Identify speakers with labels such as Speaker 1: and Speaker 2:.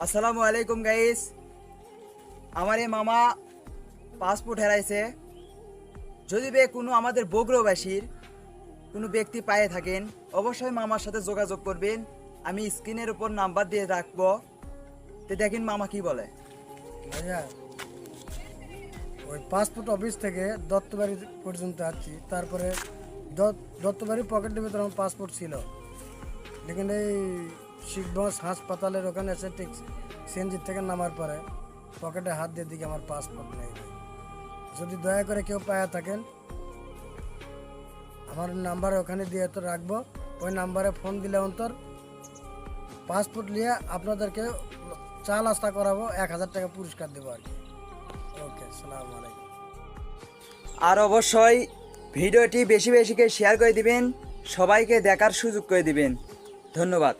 Speaker 1: আসসালামু আলাইকুম গাইস। আমার এই মামা পাসপোর্ট হারাইছে। যদি কোনো আমাদের বগুড়াবাসীর কোনো ব্যক্তি পায়ে থাকেন, অবশ্যই মামার সাথে যোগাযোগ করবেন। আমি স্ক্রিনের উপর নাম্বার দিয়ে রাখবো। তো দেখেন মামা কি বলে।
Speaker 2: ভাইয়া, ওই পাসপোর্ট অফিস থেকে দত্তবাড়ি পর্যন্ত আসছি। তারপরে দত্তবাড়ি পকেটের ভিতরে আমার পাসপোর্ট ছিল, লেকিন এই শিখগঞ্জ হাসপাতালের ওখানে এসে ঠিক সিএনজি থেকে নামার পরে পকেটে হাত দিয়ে দিকে আমার পাসপোর্ট নেই। যদি দয়া করে কেউ পায়া থাকেন, আমার নাম্বার ওখানে দিয়ে তো রাখবো। ওই নাম্বারে ফোন দিলে অন্তর পাসপোর্ট নিয়ে আপনাদেরকে চাল আস্তা করাবো, 1000 টাকা পুরস্কার দেবো আর কি। ওকে, আসসালামু আলাইকুম।
Speaker 1: আর অবশ্যই ভিডিওটি বেশি বেশি করে শেয়ার করে দিবেন, সবাইকে দেখার সুযোগ করে দিবেন। ধন্যবাদ।